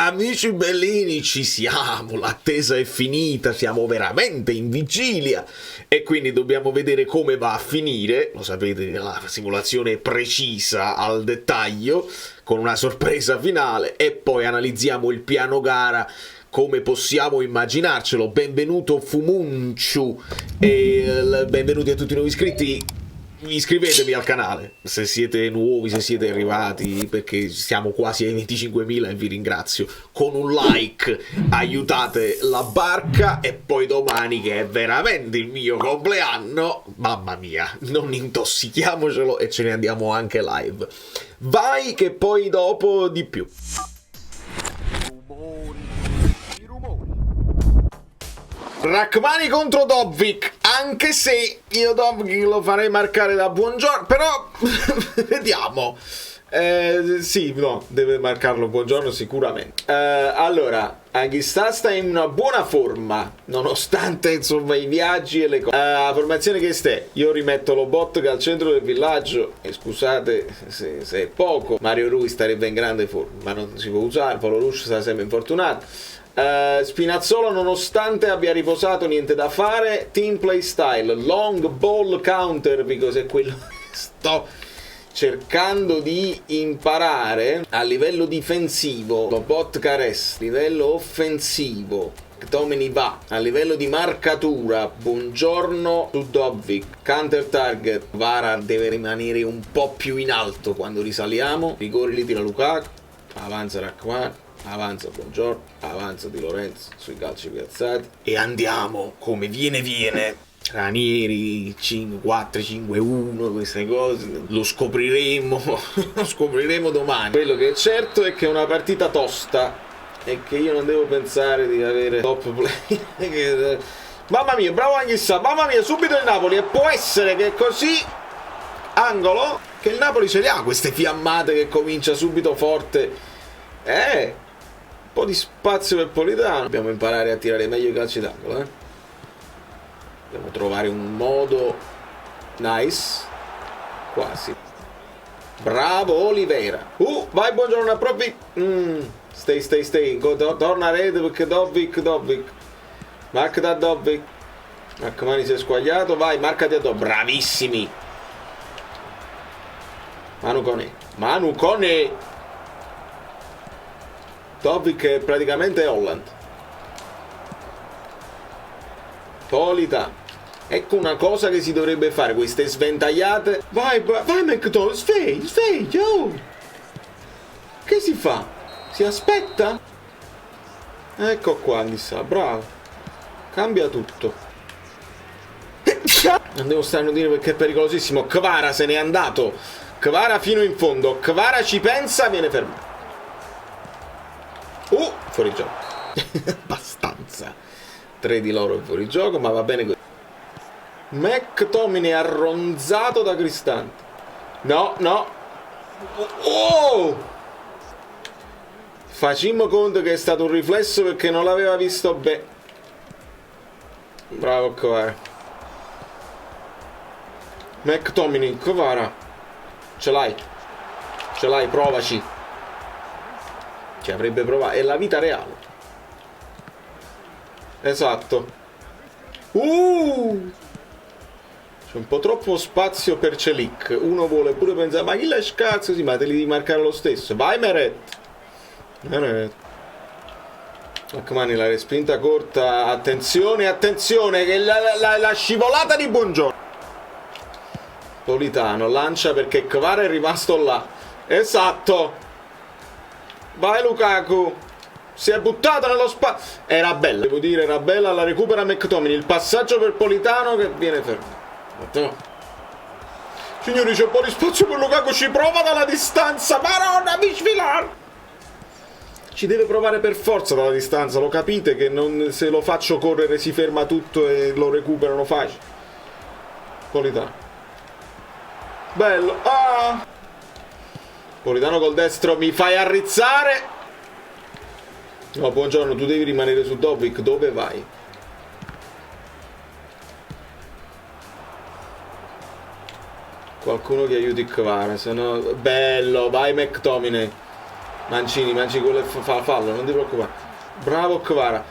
Amici bellini, ci siamo, l'attesa è finita, siamo veramente in vigilia e quindi dobbiamo vedere come va a finire, lo sapete, la simulazione è precisa al dettaglio, con una sorpresa finale e poi analizziamo il piano gara come possiamo immaginarcelo. Benvenuto Fumunciu e benvenuti a tutti i nuovi iscritti. Iscrivetevi al canale se siete nuovi, se siete arrivati, perché siamo quasi ai 25.000 e vi ringrazio. Con un like aiutate la barca e poi domani, che è veramente il mio compleanno, mamma mia, non intossichiamocelo e ce ne andiamo anche live. Vai che poi dopo di più. Rachmani contro Dobbik, anche se io Dobbik lo farei marcare da Buongiorno, però vediamo. Sì, no, deve marcarlo Buongiorno sicuramente. Allora, Anghissà sta in una buona forma, nonostante insomma i viaggi e le cose. La formazione che ste, io rimetto lo Lobotka al centro del villaggio, e scusate se è poco, Mario Rui starebbe in grande forma, ma non si può usare, Paolo Ruscio sta sempre infortunato. Spinazzola, nonostante abbia riposato, niente da fare. Team play style, long ball counter, because è quello che sto cercando di imparare a livello difensivo. Lobotka res, livello offensivo Tomini va a livello di marcatura. Buongiorno su Dobbik, counter target. Vara deve rimanere un po' più in alto quando risaliamo. Rigori li tira Lukaku, avanza Rachmani, avanza Buongiorno, avanza Di Lorenzo sui calci piazzati e andiamo come viene. Ranieri 4-5-1, queste cose lo scopriremo lo scopriremo domani. Quello che è certo è che è una partita tosta e che io non devo pensare di avere top play. Mamma mia, bravo Anghissà, mamma mia, subito il Napoli, e può essere che così angolo, che il Napoli ce le ha queste fiammate, che comincia subito forte. Un po' di spazio per Politano. Dobbiamo imparare a tirare meglio i calci d'angolo, Dobbiamo trovare un modo. Nice. Quasi. Bravo Oliveira. Vai Buongiorno, approfi. Stay. Torna a rete perché Dobbik. Marca da Dobbik. Rachmani si è squagliato. Vai, marcati a Dobbik. Bravissimi. Manu Kone. Dobbik è praticamente Holland. Polita. Ecco una cosa che si dovrebbe fare, queste sventagliate. Vai McDonald, sveglio. Che si fa? Si aspetta? Ecco qua, Anghissà, bravo. Cambia tutto. Non devo stare a dire perché è pericolosissimo. Kvara se n'è andato. Kvara fino in fondo. Kvara ci pensa, viene fermato. Fuori gioco. Abbastanza. 3 di loro fuori gioco, ma va bene così. McTominay arronzato da Cristante. No. Facimmo conto che è stato un riflesso perché non l'aveva visto bene. Bravo Kvara. McTominay, Kvara. Ce l'hai, provaci. Ci avrebbe provato, è la vita reale. Esatto. C'è un po' troppo spazio per Celik. Uno vuole pure pensare, ma chi la scazzo? Sì, ma te li devi marcare lo stesso. Vai Meret. Rachmani, la respinta corta. Attenzione che la scivolata di Buongiorno. Politano lancia perché Kvara è rimasto là. Esatto. Vai Lukaku. Si è buttato nello spazio. Era bella, devo dire, era bella. La recupera McTominay. Il passaggio per Politano che viene fermato. Signori, c'è un po' di spazio per Lukaku. Ci prova dalla distanza. Maronna, Bisfilar. Ci deve provare per forza dalla distanza. Lo capite che se lo faccio correre si ferma tutto e lo recuperano facile. Politano. Bello. Politano col destro. Mi fai arrizzare. No, Buongiorno, tu devi rimanere su Dobbik. Dove vai? Qualcuno che aiuti Kvara, se no. Bello, vai McTominay. Mancini, quello fa fallo, non ti preoccupare. Bravo Kvara.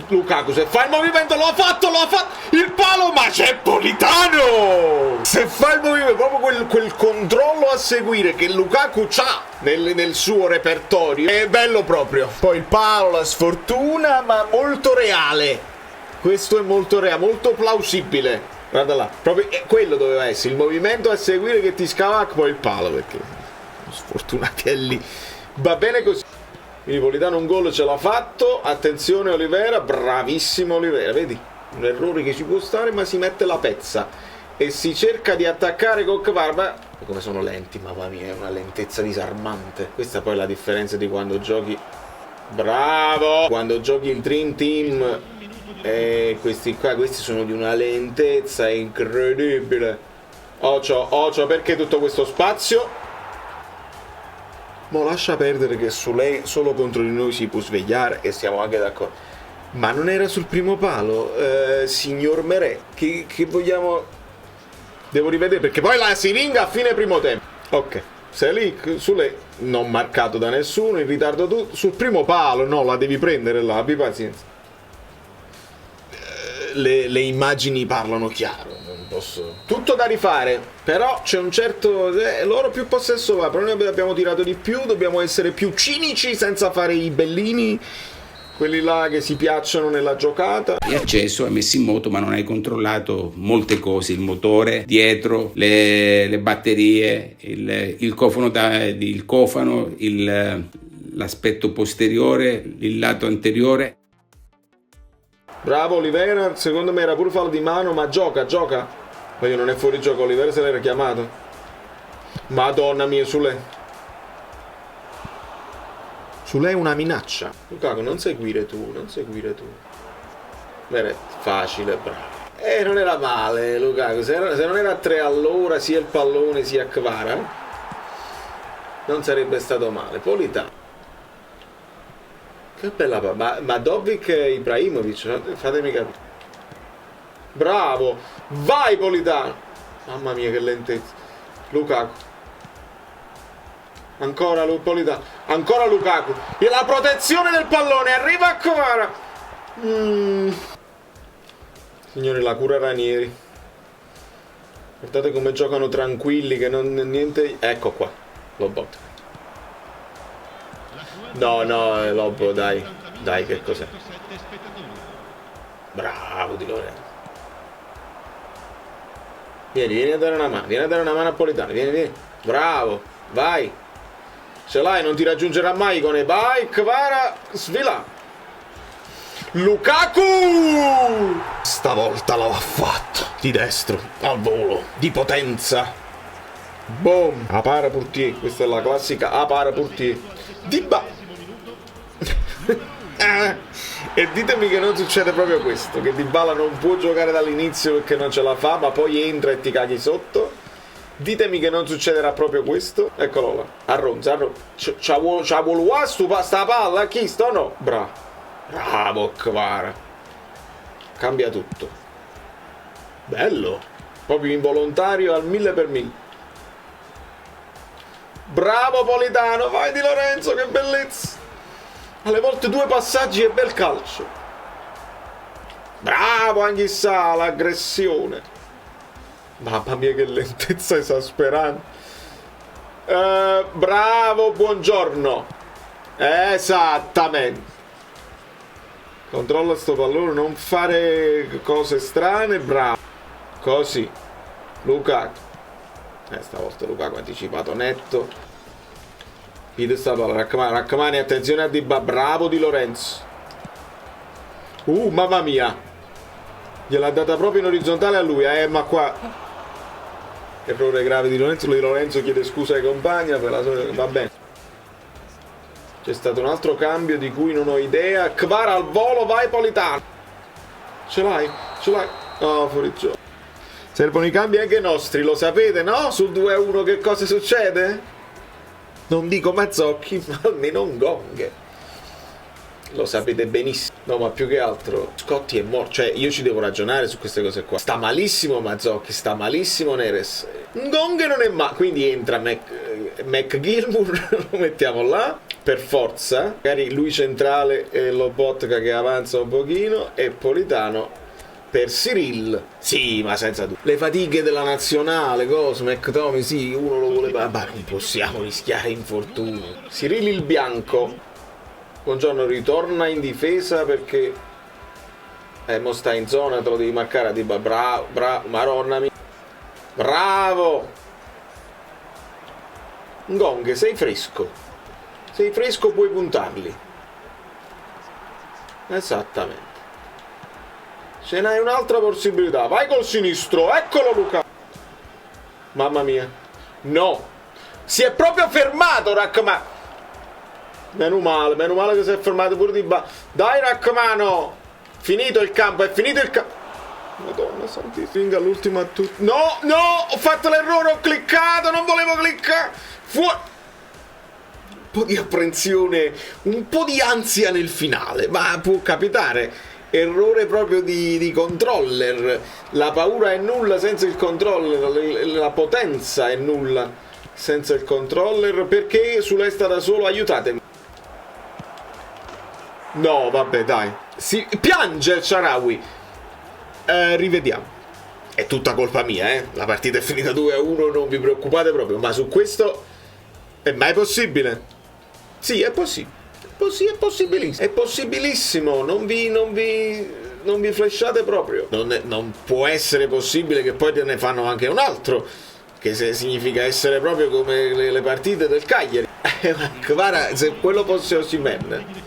Lukaku, se fa il movimento, lo ha fatto, il palo, ma c'è Politano! Se fa il movimento, proprio quel controllo a seguire che Lukaku c'ha nel suo repertorio, è bello proprio. Poi il palo, la sfortuna, ma molto reale. Questo è molto reale, molto plausibile. Guarda là, proprio quello doveva essere, il movimento a seguire che ti scava, poi il palo, perché sfortunati è lì. Va bene così. Quindi Politano un gol ce l'ha fatto. Attenzione Olivera, bravissimo Olivera, vedi? Un errore che ci può stare, ma si mette la pezza e si cerca di attaccare con Kvara. Come sono lenti, mamma mia, è una lentezza disarmante. Questa poi è la differenza di quando giochi. Bravo! Quando giochi il Dream Team, questi sono di una lentezza incredibile. Ocio, perché tutto questo spazio? Mo lascia perdere che su lei solo contro di noi si può svegliare, e siamo anche d'accordo. Ma non era sul primo palo, signor Merè, che vogliamo... Devo rivedere, perché poi la siringa a fine primo tempo. Ok, sei lì, su lei, non marcato da nessuno, in ritardo tu, sul primo palo, no, la devi prendere là, abbi pazienza. Le immagini parlano chiaro, non posso... Tutto da rifare, però c'è un certo... loro più possesso va, però noi abbiamo tirato di più, dobbiamo essere più cinici senza fare i bellini, quelli là che si piacciono nella giocata. Hai acceso, hai messo in moto, ma non hai controllato molte cose, il motore, dietro, le batterie, il cofano, l'aspetto posteriore, il lato anteriore. Bravo Olivera, secondo me era pure fallo di mano, ma gioca. Ma io non è fuori gioco, Olivera se l'era chiamato. Madonna mia, su lei è una minaccia. Lukaku, non seguire tu. Bene, facile, bravo. Non era male Lukaku, se non era a 3 all'ora, sia il pallone sia Kvara, non sarebbe stato male. Politano. Che bella ma Dobbik e Ibrahimovic, fatemi capire. Bravo, vai Politano. Mamma mia che lentezza. Lukaku. Ancora Politano. Ancora Lukaku. E la protezione del pallone, arriva a Kvara. Signori, la cura Ranieri. Guardate come giocano tranquilli, che non niente. Ecco qua, Lobot. No, Lobo, dai, che cos'è? Bravo Di Lorenzo. Vieni a dare una mano a Politano, vieni. Bravo, vai. Ce l'hai, non ti raggiungerà mai con vai, Kvara, svila. Lukaku! Stavolta l'ha fatto, di destro, al volo, di potenza. Boom, a para Portier, questa è la classica a para Portier. E ditemi che non succede proprio questo, che Dybala non può giocare dall'inizio perché non ce la fa, ma poi entra e ti caghi sotto. Ditemi che non succederà proprio questo. Eccolo là, arronza. C'ha voluto sta palla, a chi sto no? Bravo Kvara. Cambia tutto. Bello, proprio involontario al 1000%. Bravo Politano, vai Di Lorenzo, che bellezza. Alle volte 2 passaggi e bel calcio. Bravo Anghissà, l'aggressione. Mamma mia che lentezza esasperante. Bravo, buongiorno. Esattamente. Controlla sto pallone, non fare cose strane, bravo. Così. Lukaku. Stavolta Lukaku ha anticipato netto. Pide sta palla, Rachmani, attenzione a Dybala, bravo Di Lorenzo. Mamma mia. Gliel'ha data proprio in orizzontale a lui, ma qua errore grave di Lorenzo chiede scusa ai compagni, va bene. C'è stato un altro cambio di cui non ho idea. Kvara al volo, vai Politano. Ce l'hai? No, fuori gioco. Servono i cambi anche nostri, lo sapete, no? Sul 2-1 che cosa succede? Non dico Mazzocchi, ma almeno un gong. Lo sapete benissimo. No, ma più che altro Scotti è morto. Cioè, io ci devo ragionare su queste cose qua. Sta malissimo Mazzocchi, sta malissimo Neres. Un gong non è male. Quindi entra McGilmour, lo mettiamo là. per forza, magari lui centrale e Lobotka che avanza un pochino e Politano per Cyril. Sì, ma senza dubbio. Le fatiche della nazionale, cose, McTominay, sì, uno lo vuole, ma non possiamo rischiare infortuni. Cyril il bianco. Buongiorno, ritorna in difesa perché mo sta in zona, te lo devi marcare a Diba. Bravo, maronna mia. Bravo. Ngong, sei fresco, puoi puntarli. Esattamente. Ce n'hai un'altra possibilità, vai col sinistro, eccolo Luca. Mamma mia, no, si è proprio fermato Rachmani. Meno male che si è fermato pure Diba. Dai Rachmano, finito il campo, è finito il campo. Madonna santissima, all'ultima no, ho fatto l'errore, ho cliccato, non volevo cliccare. Fuori. Un po' di apprensione, un po' di ansia nel finale, ma può capitare. Errore proprio di controller. La paura è nulla senza il controller, la potenza è nulla senza il controller. Perché Sulesta da solo, aiutatemi. No, vabbè, dai. Si piange il Shaarawy. Rivediamo. È tutta colpa mia, La partita è finita 2-1, non vi preoccupate proprio. Ma su questo è mai possibile? Sì, è possibile. È possibilissimo. È possibilissimo. Non vi flashate proprio. Non può essere possibile che poi te ne fanno anche un altro. Che significa essere proprio come le partite del Cagliari. Guarda, se quello fosse Osimhen.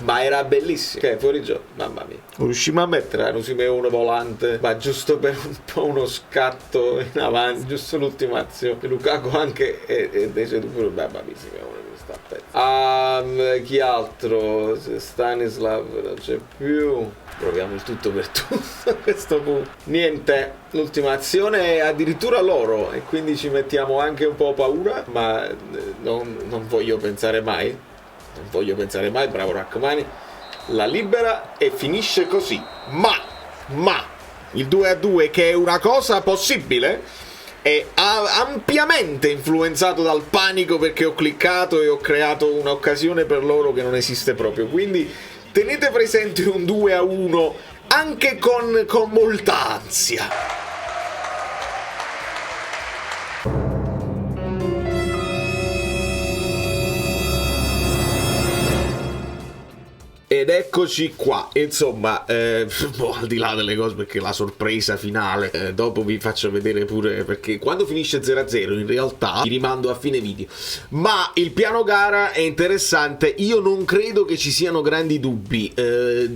Ma era bellissimo. Che fuori gioco, mamma mia. Riuscimo a mettere un Simeone volante, ma giusto per un po' uno scatto in avanti, giusto l'ultima azione. Lukaku anche e invece tu pure, mamma mia, Simeone mi sta a pezzo. Chi altro? Stanislav non c'è più. Proviamo il tutto per tutto a questo punto. Niente, l'ultima azione è addirittura loro e quindi ci mettiamo anche un po' paura, ma non voglio pensare mai. Non voglio pensare mai, bravo Rachmani. La libera e finisce così. Ma il 2-2, che è una cosa possibile, è ampiamente influenzato dal panico perché ho cliccato e ho creato un'occasione per loro che non esiste proprio. Quindi tenete presente un 2-1 anche con molta ansia. Ed eccoci qua, insomma, al di là delle cose, perché la sorpresa finale, dopo vi faccio vedere pure, perché quando finisce 0-0 in realtà vi rimando a fine video, ma il piano gara è interessante. Io non credo che ci siano grandi dubbi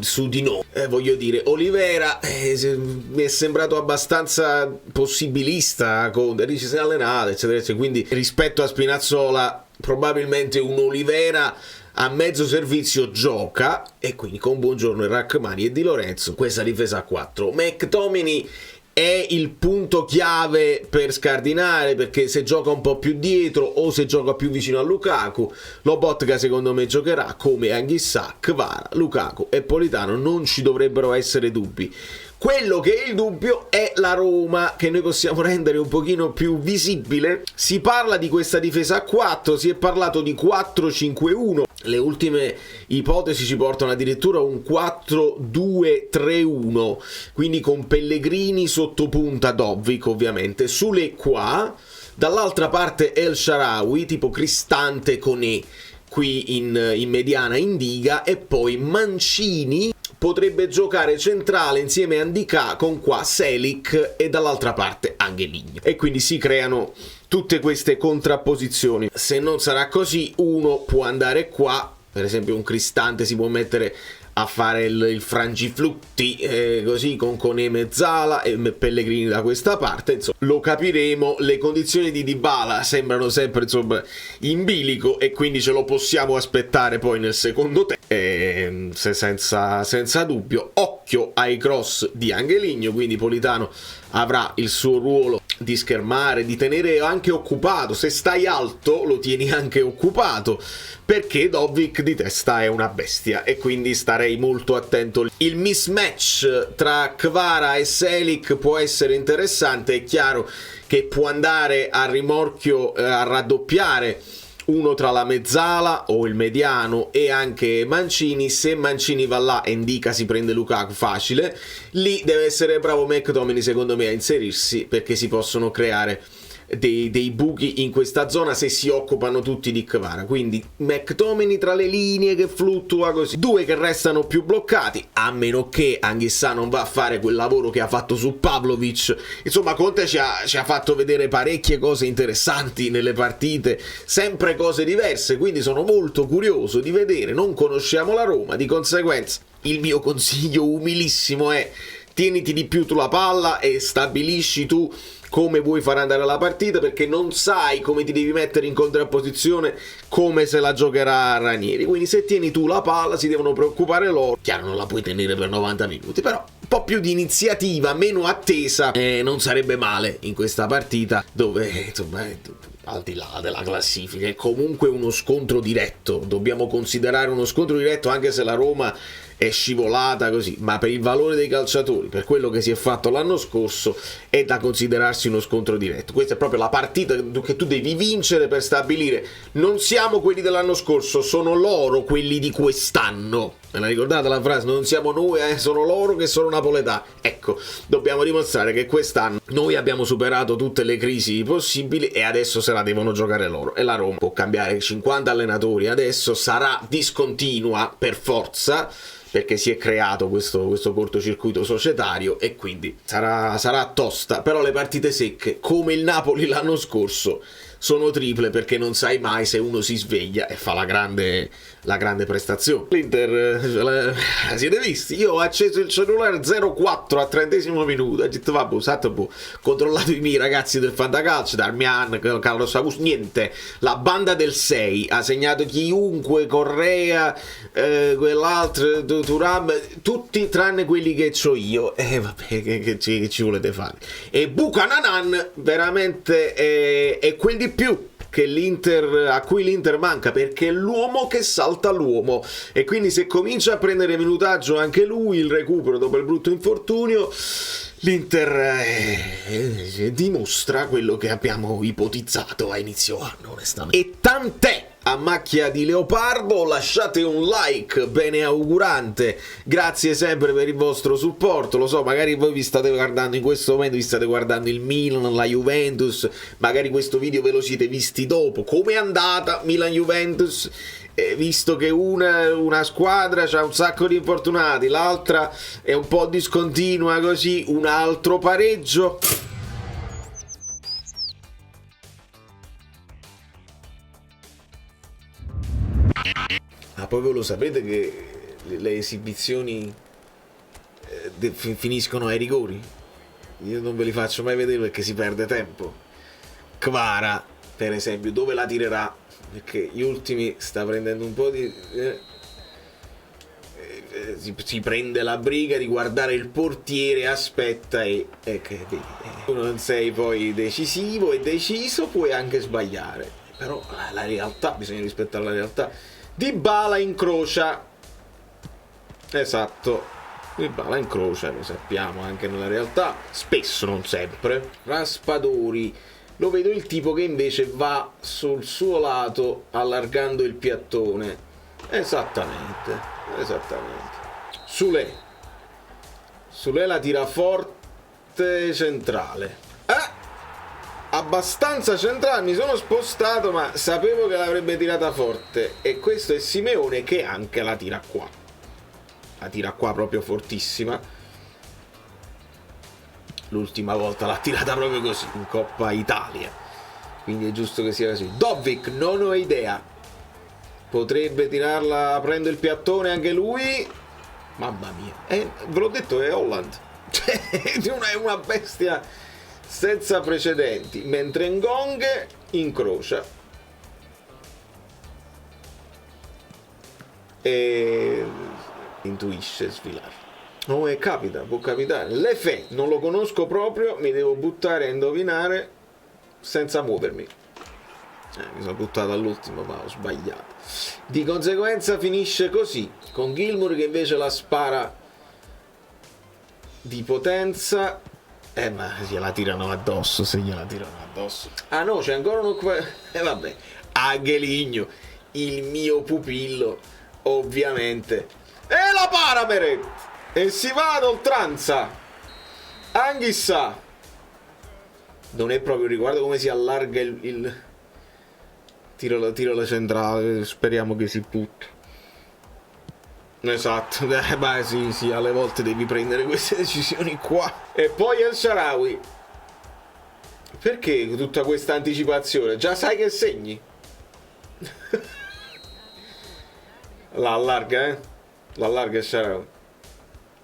su di noi, voglio dire, Olivera mi è sembrato abbastanza possibilista, dice si è allenato, eccetera, eccetera, quindi rispetto a Spinazzola probabilmente un Olivera a mezzo servizio gioca, e quindi con Buongiorno e Rachmani e Di Lorenzo questa difesa a 4. McTominay è il punto chiave per scardinare, perché se gioca un po' più dietro o se gioca più vicino a Lukaku, Lobotka secondo me giocherà come Anghissà, Kvara, Lukaku e Politano, non ci dovrebbero essere dubbi. Quello che è il dubbio è la Roma, che noi possiamo rendere un pochino più visibile. Si parla di questa difesa a 4, si è parlato di 4-5-1, le ultime ipotesi ci portano addirittura a un 4-2-3-1, quindi con Pellegrini sotto punta, Dobbik ovviamente, Sule qua, dall'altra parte El Shaarawy, tipo Cristante Koné qui in mediana in diga, e poi Mancini potrebbe giocare centrale insieme a Ndicà, con qua Selic e dall'altra parte Angeligno, e quindi si creano tutte queste contrapposizioni. Se non sarà così, uno può andare qua, per esempio un Cristante si può mettere a fare il frangiflutti, così con Koné mezzala e Pellegrini da questa parte, insomma lo capiremo. Le condizioni di Dybala sembrano sempre insomma in bilico, e quindi ce lo possiamo aspettare poi nel secondo tempo, senza dubbio. Occhio ai cross di Angeligno, quindi Politano avrà il suo ruolo di schermare, di tenere anche occupato. Se stai alto lo tieni anche occupato, perché Dobbik di testa è una bestia, e quindi starei molto attento. Il mismatch tra Kvara e Selic può essere interessante. È chiaro che può andare a rimorchio, a raddoppiare uno tra la mezzala o il mediano e anche Mancini. Se Mancini va là e Ndicka si prende Lukaku facile, lì deve essere bravo McTominay secondo me a inserirsi, perché si possono creare dei buchi in questa zona se si occupano tutti di Kvara. Quindi McTominay tra le linee che fluttua così, due che restano più bloccati, a meno che Anghissà non va a fare quel lavoro che ha fatto su Pavlovic. Insomma, Conte ci ha fatto vedere parecchie cose interessanti nelle partite, sempre cose diverse, quindi sono molto curioso di vedere. Non conosciamo la Roma, di conseguenza il mio consiglio umilissimo è: tieniti di più tu la palla e stabilisci tu come vuoi far andare la partita, perché non sai come ti devi mettere in contrapposizione, come se la giocherà Ranieri. Quindi se tieni tu la palla si devono preoccupare loro. Chiaro, non la puoi tenere per 90 minuti, però un po' più di iniziativa, meno attesa, non sarebbe male in questa partita, dove insomma, al di là della classifica, è comunque uno scontro diretto. Dobbiamo considerare uno scontro diretto, anche se la Roma è scivolata così, ma per il valore dei calciatori, per quello che si è fatto l'anno scorso, è da considerarsi uno scontro diretto. Questa è proprio la partita che tu devi vincere per stabilire: non siamo quelli dell'anno scorso, sono loro quelli di quest'anno. Me la ricordate la frase? Non siamo noi, sono loro che sono napoletani. Ecco, dobbiamo dimostrare che quest'anno noi abbiamo superato tutte le crisi possibili e adesso se la devono giocare loro. E la Roma può cambiare 50 allenatori, adesso sarà discontinua per forza, perché si è creato questo cortocircuito societario, e quindi sarà tosta. Però le partite secche, come il Napoli l'anno scorso, sono triple, perché non sai mai se uno si sveglia e fa la grande prestazione. L'Inter, siete visti? Io ho acceso il cellulare 0-4 a 30° minuto, ho detto vabbè, controllato i miei ragazzi del Fantacalcio, Darmian, Carlos Augusto, niente, la banda del 6 ha segnato chiunque, Correa, quell'altro, Thuram, tutti tranne quelli che c'ho io. Vabbè, che ci volete fare? E Buchanan veramente è quel di più che a cui l'Inter manca, perché è l'uomo che salta l'uomo, e quindi se comincia a prendere minutaggio anche lui, il recupero dopo il brutto infortunio, l'Inter dimostra quello che abbiamo ipotizzato a inizio anno, onestamente. E tant'è. A macchia di leopardo, lasciate un like beneaugurante, grazie sempre per il vostro supporto. Lo so, magari voi vi state guardando in questo momento, vi state guardando il Milan, la Juventus, magari questo video ve lo siete visti dopo. Come è andata Milan-Juventus? Visto che una squadra c'ha un sacco di infortunati, l'altra è un po' discontinua così, un altro pareggio. Ah, poi voi lo sapete che le esibizioni finiscono ai rigori? Io non ve li faccio mai vedere perché si perde tempo. Kvara, per esempio, dove la tirerà? Perché gli ultimi sta prendendo un po' di... si prende la briga di guardare il portiere, aspetta e che vedi. Non sei poi decisivo e deciso, puoi anche sbagliare. Però la realtà, bisogna rispettare la realtà. Dybala incrocia, esatto, Dybala incrocia, lo sappiamo anche nella realtà, spesso, non sempre. Raspadori, lo vedo il tipo che invece va sul suo lato allargando il piattone. Esattamente. Sule la tira forte, centrale. Abbastanza centrale, mi sono spostato, ma sapevo che l'avrebbe tirata forte. E questo è Simeone che anche la tira qua proprio fortissima. L'ultima volta l'ha tirata proprio così in Coppa Italia, quindi è giusto che sia così. Dobbik, non ho idea, potrebbe tirarla, prende il piattone anche lui, mamma mia, ve l'ho detto, è Holland. È una bestia senza precedenti, mentre Ngong incrocia e intuisce sfilare. No, capita, può capitare. Lefebvre non lo conosco proprio, mi devo buttare a indovinare senza muovermi. Mi sono buttato all'ultimo, ma ho sbagliato. Di conseguenza finisce così, con Gilmour che invece la spara di potenza. Ma gliela tirano addosso, se gliela tirano addosso. Ah no, c'è ancora uno... vabbè. Angeligno, il mio pupillo, ovviamente. E la para Meret! E si va ad oltranza. Anghissà. Non è proprio, riguarda come si allarga il... Tiro la centrale, speriamo che si putti. Esatto, beh sì, alle volte devi prendere queste decisioni qua. E poi El Shaarawy. Perché tutta questa anticipazione? Già sai che segni? La allarga, La allarga El Shaarawy.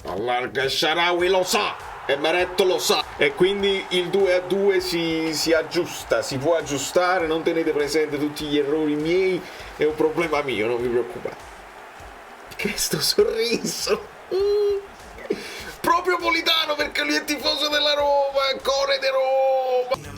La allarga El Shaarawy, lo sa! E Meret lo sa. E quindi il 2-2 si aggiusta, si può aggiustare, non tenete presente tutti gli errori miei, è un problema mio, non vi preoccupate. Che sto sorriso! Proprio Politano, perché lui è tifoso della Roma, core de Roma!